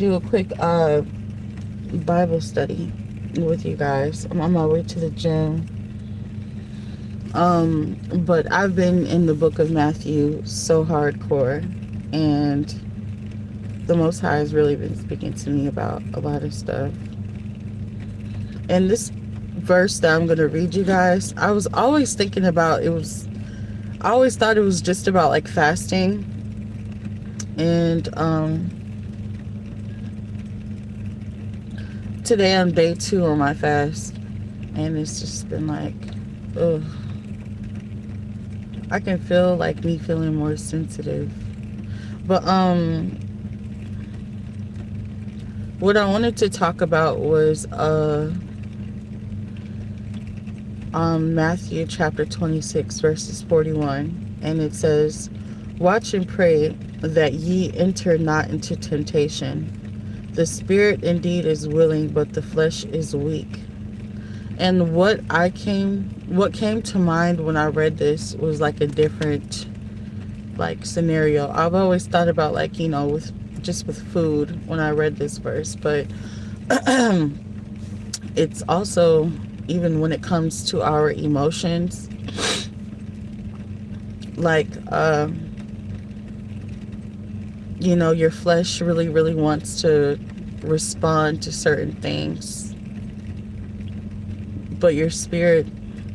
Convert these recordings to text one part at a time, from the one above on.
do a quick Bible study with you guys. I'm on my way to the gym. But I've been in the book of Matthew so hardcore, and the Most High has really been speaking to me about a lot of stuff. And this verse that I'm going to read you guys, I was always thinking about I always thought it was just about like fasting. And today I'm day 2 on my fast, and it's just been like, ugh. I can feel like me feeling more sensitive. But what I wanted to talk about was Matthew chapter 26 verses 41, and it says, "Watch and pray that ye enter not into temptation. The spirit indeed is willing, but the flesh is weak." And what came to mind when I read this was like a different like scenario. I've always thought about like, with food when I read this verse, but it's also even when it comes to our emotions, like your flesh really, really wants to respond to certain things, but your spirit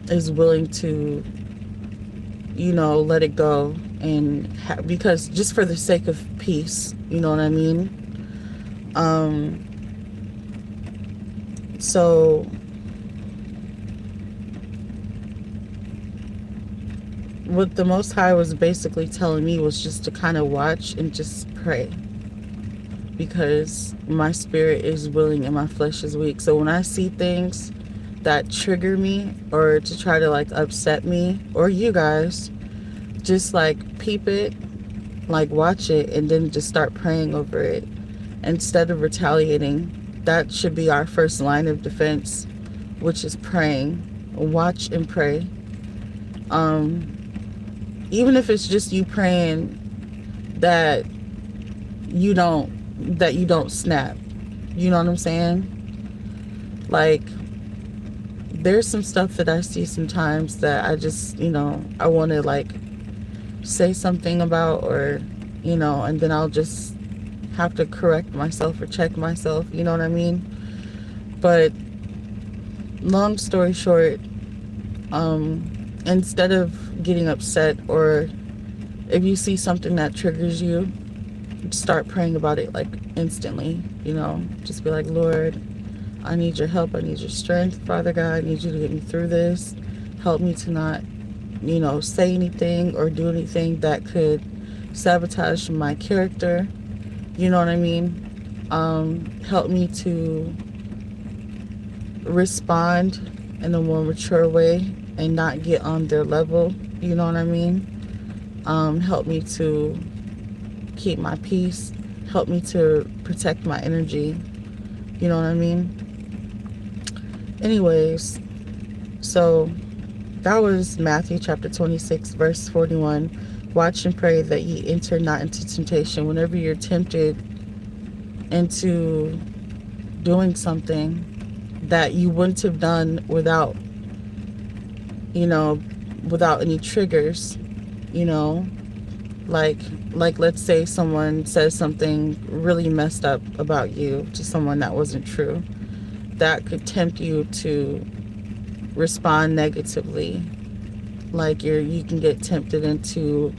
is willing to, let it go, and because just for the sake of peace, you know what I mean? So what the Most High was basically telling me was just to kind of watch and just pray, because my spirit is willing and my flesh is weak. So when I see things that trigger me or to try to like upset me or you guys, just like peep it, like watch it, and then just start praying over it instead of retaliating. That should be our first line of defense, which is praying. Watch and pray. Even if it's just you praying that you don't snap. You know what I'm saying? Like, there's some stuff that I see sometimes that I just, I want to like say something about, or, and then I'll just have to correct myself or check myself, you know what I mean? But long story short, instead of getting upset, or if you see something that triggers you, start praying about it like instantly, just be like, Lord, I need your help. I need your strength, Father God. I need you to get me through this. Help me to not, say anything or do anything that could sabotage my character. You know what I mean? Help me to respond in a more mature way and not get on their level. You know what I mean? Help me to keep my peace. Help me to protect my energy. You know what I mean? Anyways, so that was Matthew chapter 26, verse 41. Watch and pray that ye enter not into temptation. Whenever you're tempted into doing something that you wouldn't have done without any triggers, like let's say someone says something really messed up about you to someone that wasn't true, that could tempt you to respond negatively. Like you can get tempted into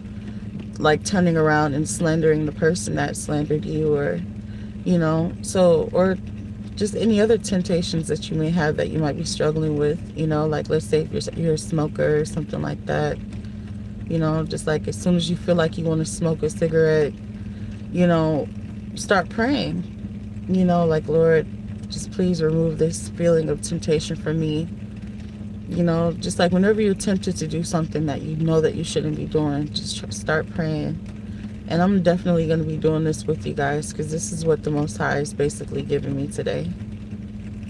like turning around and slandering the person that slandered you, or or just any other temptations that you may have that you might be struggling with, like let's say if you're a smoker or something like that, just like as soon as you feel like you want to smoke a cigarette, start praying, like, Lord, just please remove this feeling of temptation from me. Just like whenever you're tempted to do something that you know that you shouldn't be doing, just start praying. And I'm definitely going to be doing this with you guys, because this is what the Most High is basically giving me today.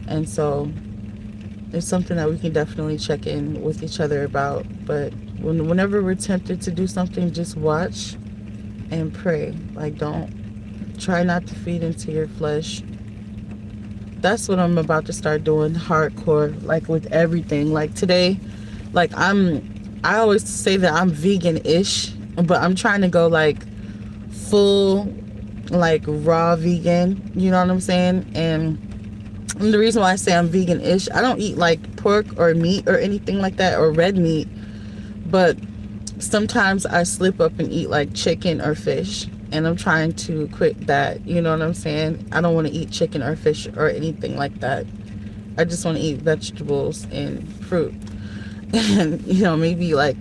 And so it's something that we can definitely check in with each other about. But whenever we're tempted to do something, just watch and pray. Like, don't Try not to feed into your flesh. That's what I'm about to start doing hardcore, like with everything. Like today, like I always say that I'm vegan-ish, but I'm trying to go like full, like raw vegan, you know what I'm saying? And the reason why I say I'm vegan-ish, I don't eat like pork or meat or anything like that, or red meat, but sometimes I slip up and eat like chicken or fish, and I'm trying to quit that, you know what I'm saying? I don't want to eat chicken or fish or anything like that. I just want to eat vegetables and fruit. And, you know, maybe like,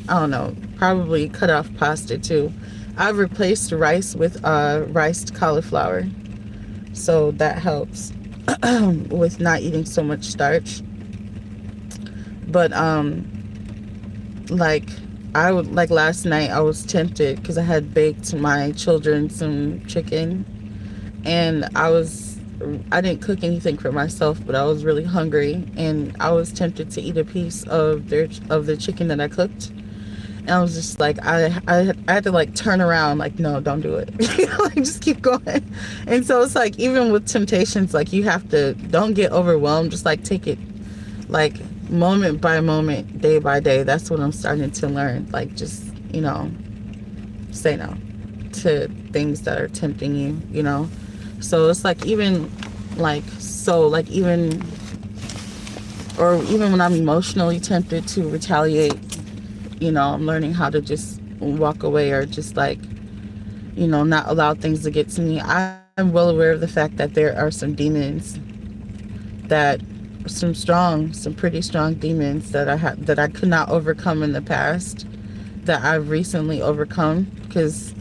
I don't know, probably cut off pasta too. I've replaced rice with riced cauliflower. So that helps with not eating so much starch. But like I would, like last night I was tempted because I had baked my children some chicken, and I didn't cook anything for myself, but I was really hungry, and I was tempted to eat a piece of the chicken that I cooked. And I was just like, I had to like turn around, like, no, don't do it. Like, just keep going. And so it's like, even with temptations, like you have to, don't get overwhelmed. Just like take it like moment by moment, day by day. That's what I'm starting to learn. Like, just, you know, say no to things that are tempting you, you know? So it's like, even like, so like even when I'm emotionally tempted to retaliate, you know, I'm learning how to just walk away, or just like, you know, not allow things to get to me. I'm well aware of the fact that there are some demons, that some pretty strong demons that I could not overcome in the past, that I've recently overcome, because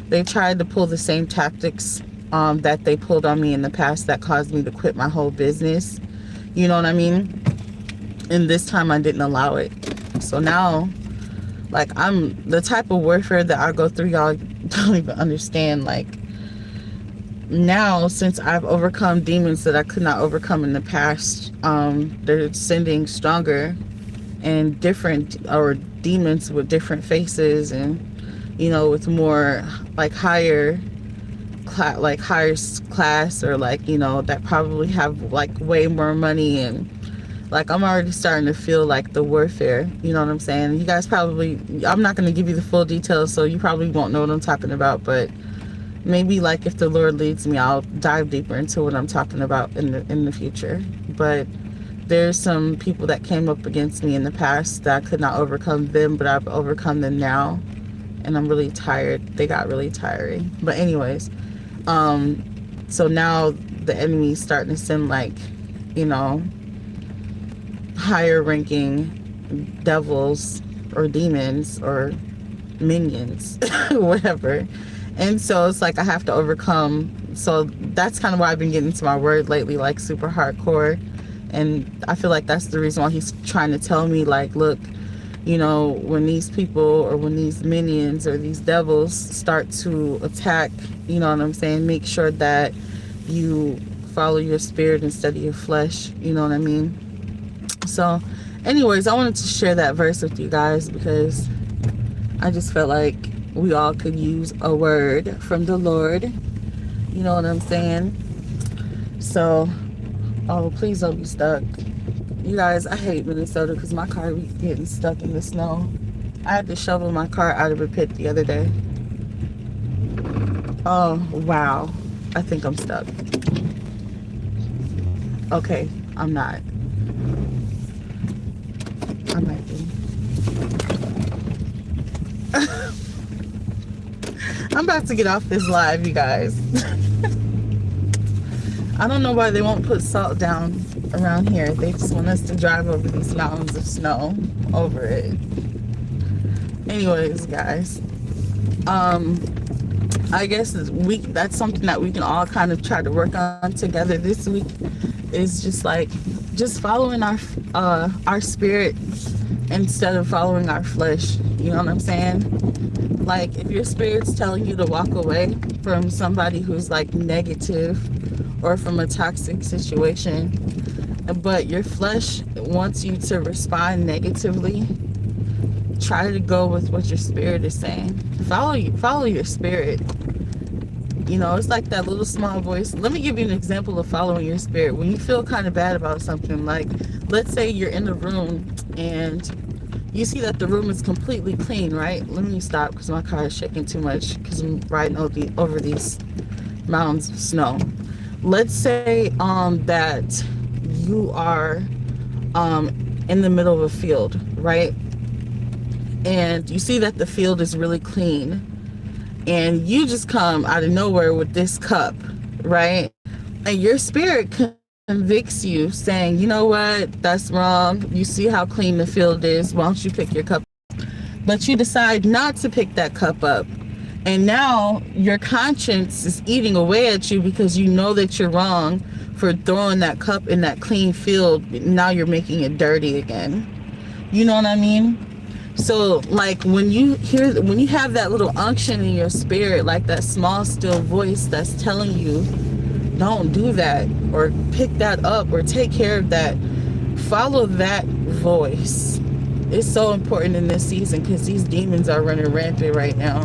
they tried to pull the same tactics that they pulled on me in the past, that caused me to quit my whole business. You know what I mean? And this time I didn't allow it. So now, like, I'm the type of warfare that I go through, y'all don't even understand. Like, now, since I've overcome demons that I could not overcome in the past, they're sending stronger and different, or demons with different faces, and, you know, with more like higher class, or like, you know, that probably have like way more money. And like, I'm already starting to feel like the warfare, you know what I'm saying? You guys probably, I'm not going to give you the full details, so you probably won't know what I'm talking about, but maybe like if the Lord leads me, I'll dive deeper into what I'm talking about in the future. But there's some people that came up against me in the past that I could not overcome them, but I've overcome them now, and I'm really tired. They got really tiring. But anyways, so now the enemy's starting to send, like, you know, higher ranking devils or demons or minions, whatever. And so it's like I have to overcome. So that's kind of why I've been getting into my word lately, like super hardcore. And I feel like that's the reason why he's trying to tell me, like, look, you know, when these people, or when these minions or these devils start to attack, you know what I'm saying, make sure that you follow your spirit instead of your flesh, you know what I mean? So anyways, I wanted to share that verse with you guys, because I just felt like we all could use a word from the Lord, you know what I'm saying? So, oh, please don't be stuck. You guys, I hate Minnesota because my car be getting stuck in the snow. I had to shovel my car out of a pit the other day. Oh, wow. I think I'm stuck. Okay, I'm not. I might be. I'm about to get off this live, you guys. I don't know why they won't put salt down around here. They just want us to drive over these mountains of snow over it. Anyways, guys, I guess that's something that we can all kind of try to work on together this week, is just like, just following our spirit instead of following our flesh. You know what I'm saying? Like, if your spirit's telling you to walk away from somebody who's like negative, or from a toxic situation, but your flesh wants you to respond negatively, try to go with what your spirit is saying. Follow your spirit. You know, it's like that little small voice. Let me give you an example of following your spirit. When you feel kind of bad about something, like let's say you're in the room and you see that the room is completely clean, right? Let me stop because my car is shaking too much because I'm riding over these mountains of snow. Let's say that you are in the middle of a field, right? And you see that the field is really clean, and you just come out of nowhere with this cup, right? And your spirit convicts you saying, you know what, that's wrong. You see how clean the field is. Why don't you pick your cup up? But you decide not to pick that cup up. And now your conscience is eating away at you because you know that you're wrong for throwing that cup in that clean field. Now you're making it dirty again. You know what I mean? So like when you have that little unction in your spirit, like that small still voice that's telling you don't do that or pick that up or take care of that, follow that voice. It's so important in this season because these demons are running rampant right now,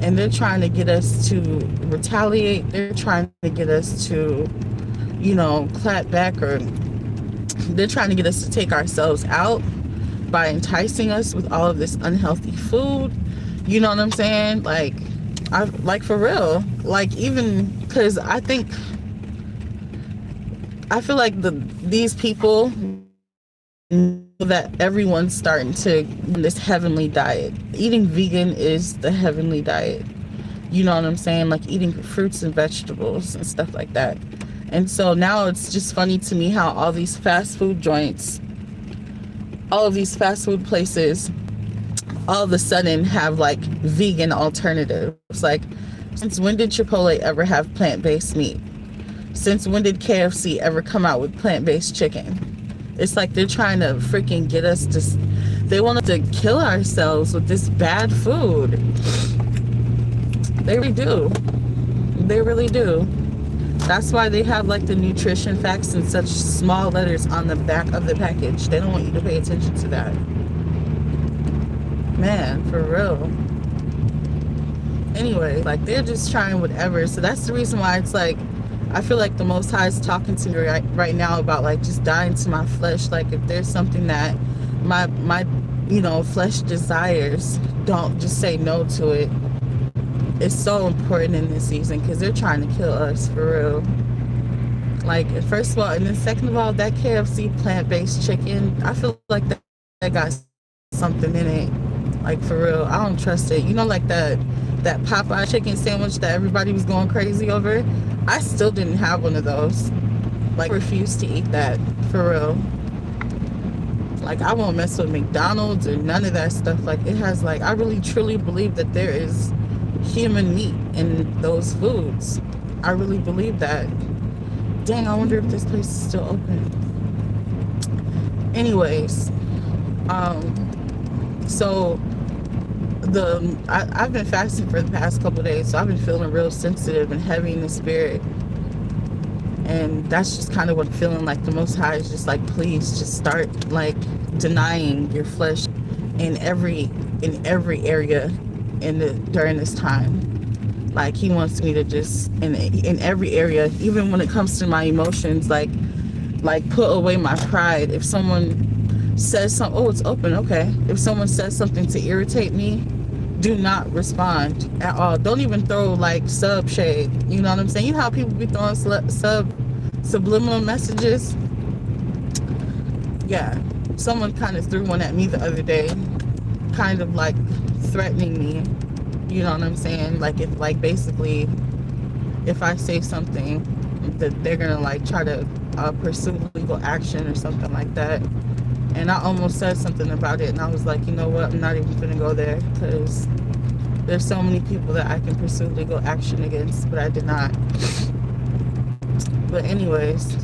and they're trying to get us to retaliate. They're trying to get us to, you know, clap back, or they're trying to get us to take ourselves out by enticing us with all of this unhealthy food. You know what I'm saying? Like for real. Like, even because I feel like these people know that everyone's starting to this heavenly diet. Eating vegan is the heavenly diet. You know what I'm saying? Like eating fruits and vegetables and stuff like that. And so now it's just funny to me how all these fast food joints, all of these fast food places all of a sudden have like vegan alternatives. Like, since when did Chipotle ever have plant-based meat? Since when did KFC ever come out with plant-based chicken? It's like they're trying to freaking get us to, they want us to kill ourselves with this bad food. They really do. They really do. That's why they have like the nutrition facts in such small letters on the back of the package. They don't want you to pay attention to that. Man, for real. Anyway, like they're just trying whatever. So that's the reason why it's like, I feel like the Most High is talking to me right now about like just dying to my flesh. Like if there's something that my you know, flesh desires, don't just say no to it. It's so important in this season because they're trying to kill us, for real. Like, first of all, and then second of all, that KFC plant-based chicken, I feel like that got something in it. Like, for real, I don't trust it. You know, like that Popeye chicken sandwich that everybody was going crazy over? I still didn't have one of those. Like, refused to eat that, for real. Like, I won't mess with McDonald's or none of that stuff. Like, it has, like, I really truly believe that there is human meat in those foods. I really believe that. Dang, I wonder if this place is still open. Anyways, so I've been fasting for the past couple of days, so I've been feeling real sensitive and heavy in the spirit, and that's just kind of what I'm feeling. Like the Most High is just like, please just start like denying your flesh in every area during this time. Like he wants me to just in every area, even when it comes to my emotions, like put away my pride. If someone says something, oh, it's open, okay. If someone says something to irritate me, do not respond at all. Don't even throw like sub shade. You know what I'm saying? You know how people be throwing subliminal messages? Yeah. Someone kind of threw one at me the other day, kind of like threatening me. You know what I'm saying? Like basically if I say something that they're gonna like try to pursue legal action or something like that. And I almost said something about it, and I was like, you know what, I'm not even gonna go there because there's so many people that I can pursue legal action against, but I did not. But anyways,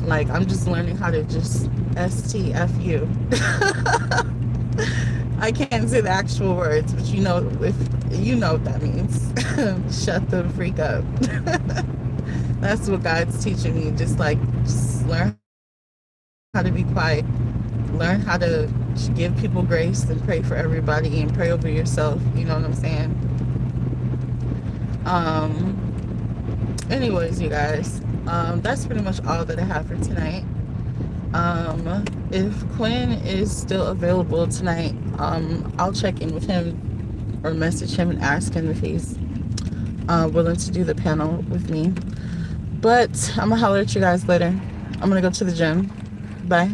like I'm just learning how to just STFU. I can't say the actual words, but you know, if you know what that means. Shut the freak up. That's what God's teaching me. Just learn how to be quiet. learn how to give people grace and pray for everybody and pray over yourself. You know what I'm saying? Anyways, you guys, that's pretty much all that I have for tonight. If Quinn is still available tonight, I'll check in with him or message him and ask him if he's willing to do the panel with me. But I'm gonna holler at you guys later. I'm gonna go to the gym. Bye.